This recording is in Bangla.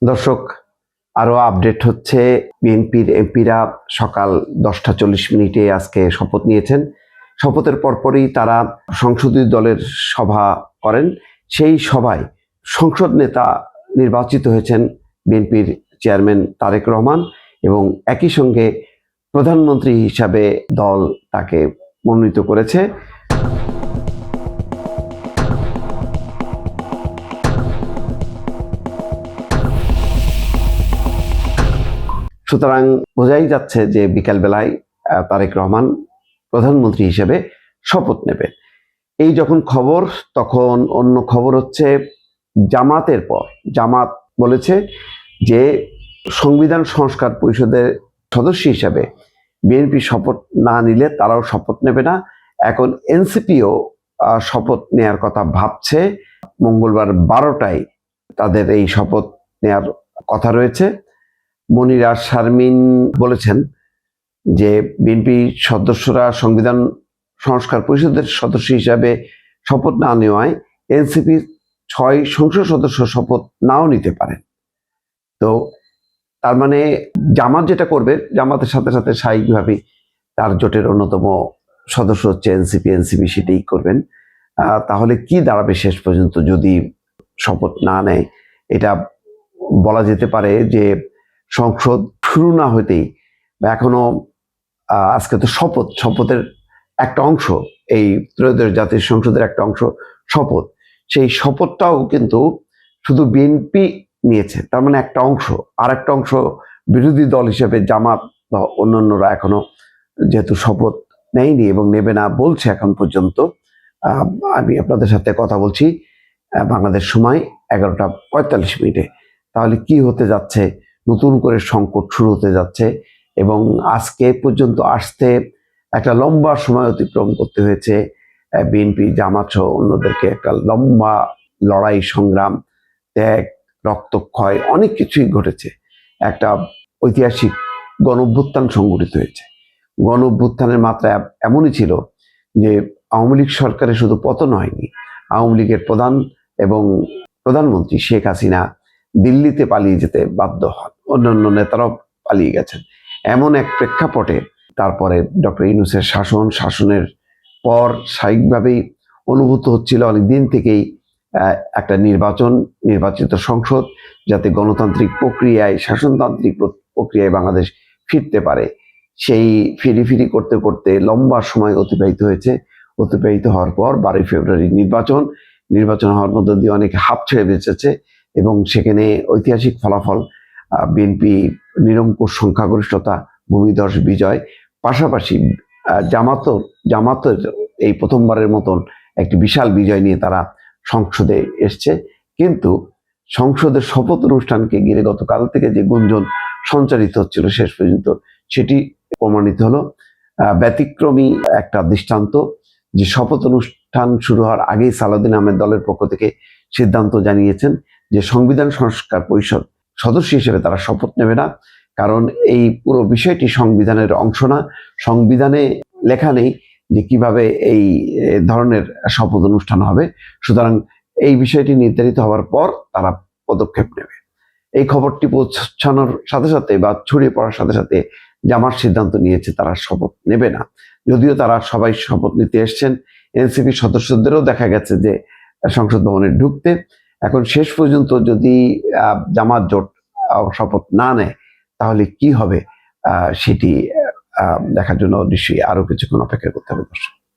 দর্শক, আরো আপডেট হচ্ছে। বিএনপির এমপিরা সকাল 10টা 40 মিনিটে আজকে শপথ নিয়েছেন। শপথের পরপরই তারা সংসদীয় দলের সভা করেন। সেই সভায় সংসদ নেতা নির্বাচিত হয়েছেন বিএনপির চেয়ারম্যান তারেক রহমান, এবং একই সঙ্গে প্রধানমন্ত্রী হিসাবে দল তাকে মনোনীত করেছে। সুতরাং বোঝাই যাচ্ছে যে বিকালবেলায় তারেক রহমান প্রধানমন্ত্রী হিসেবে শপথ নেবে। এই যখন খবর, তখন অন্য খবর হচ্ছে জামাতের পর জামাত বলেছে যে সংবিধান সংস্কার পরিষদের সদস্য হিসাবে বিএনপি শপথ না নিলে তারাও শপথ নেবে না। এখন এনসিপিও শপথ নেয়ার কথা ভাবছে। মঙ্গলবার 12টায় তাদের এই শপথ নেয়ার কথা রয়েছে। মনিরা শারমিন বলেছেন যে বিএনপি সদস্যরা সংবিধান সংস্কার পরিষদের সদস্য হিসাবে শপথ না নেওয়ায় এনসিপি 6 সংসদ সদস্য শপথ নাও নিতে পারেন। তো তার মানে জামাত যেটা করবে, জামাতের সাথে সাথে স্বাভাবিকভাবেই তার জোটের অন্যতম সদস্য হচ্ছে এনসিপি সেটাই করবেন। তাহলে কি দাঁড়াবে শেষ পর্যন্ত যদি শপথ না নেয়? এটা বলা যেতে পারে যে সংসদ শুরু না হতেই, এখনো আজকে তো শপথের একটা অংশ, এই ত্রয়োদশ জাতীয় সংসদের একটা অংশ শপথ। সেই শপথটাও কিন্তু শুধু বিএনপি নিয়েছে, তার মানে একটা অংশ। আর একটা অংশ বিরোধী দল হিসেবে জামাত বা অন্যান্যরা এখনো যেহেতু শপথ নেয়নি এবং নেবে না বলছে এখন পর্যন্ত। আমি আপনাদের সাথে কথা বলছি বাংলাদেশ সময় 11টা 45 মিনিটে। তাহলে কি হতে যাচ্ছে? নতুন করে সংকট শুরু হতে যাচ্ছে, এবং আজকে পর্যন্ত আসতে একটা লম্বা সময় অতিক্রম করতে হয়েছে বিএনপি, জামাত সহ অন্যদেরকে। একটা লম্বা লড়াই, সংগ্রাম, ত্যাগ, রক্তক্ষয়, অনেক কিছুই ঘটেছে। একটা ঐতিহাসিক গণঅভ্যুত্থান সংঘটিত হয়েছে। গণঅভ্যুত্থানের মাত্রা এমনই ছিল যে আওয়ামী লীগ সরকারের শুধু পতন হয়নি, আওয়ামী লীগের প্রধান এবং প্রধানমন্ত্রী শেখ হাসিনা দিল্লিতে পালিয়ে যেতে বাধ্য হন, অন্যান্য নেতারাও পালিয়ে গেছেন। এমন এক প্রেক্ষাপটে তারপরে ডক্টর ইউনূসের শাসনের পর স্বাভাবিকভাবেই অনুভূত হচ্ছিল অনেকদিন থেকেই একটা নির্বাচিত সংসদ যাতে গণতান্ত্রিক প্রক্রিয়ায়, শাসনতান্ত্রিক প্রক্রিয়ায় বাংলাদেশ ফিরতে পারে। সেই ফিরি করতে করতে লম্বা সময় অতিবাহিত হয়েছে। অতিবাহিত হওয়ার পর 12 ফেব্রুয়ারি নির্বাচন হওয়ার মধ্য দিয়ে অনেকে হাঁপ ছেড়ে বেঁচেছে, এবং সেখানে ঐতিহাসিক ফলাফল, বিএনপি নিরঙ্কুশ সংখ্যাগরিষ্ঠতা, ভূমিধস বিজয়। পাশাপাশি জামাতের এই প্রথমবারের মতন একটি বিশাল বিজয় নিয়ে তারা সংসদে এসছে। কিন্তু সংসদের শপথ অনুষ্ঠানকে ঘিরে গতকাল থেকে যে গুঞ্জন সঞ্চারিত হচ্ছিল, শেষ পর্যন্ত সেটি প্রমাণিত হলো। ব্যতিক্রমী একটা দৃষ্টান্ত যে শপথ অনুষ্ঠান শুরু হওয়ার আগেই সালাউদ্দিন আহমেদ দলের পক্ষ থেকে সিদ্ধান্ত জানিয়েছেন যে সংবিধান সংস্কার পরিষদ সদস্য হিসেবে তারা শপথ নেবে না, কারণ এই পুরো বিষয়টি সংবিধানের অংশ না। সংবিধানে লেখা নেই যে কিভাবে এই ধরনের শপথ অনুষ্ঠান হবে। সুতরাং এই বিষয়টি নির্ধারিত হওয়ার পর তারা পদক্ষেপ নেবে। এই খবরটি পৌঁছানোর সাথে সাথে বা ছড়িয়ে পড়ার সাথে সাথে জামাত সিদ্ধান্ত নিয়েছে তারা শপথ নেবে না। যদিও তারা সবাই শপথ নিতে এসছেন, এনসিপি সদস্যদেরও দেখা গেছে যে সংসদ ভবনে ঢুকতে। এখন শেষ পর্যন্ত যদি জামাত জোট শপথ না নেয় তাহলে কি হবে সেটি দেখার জন্য নিশ্চয়ই আরো কিছুক্ষণ অপেক্ষা করতে হবে দর্শক।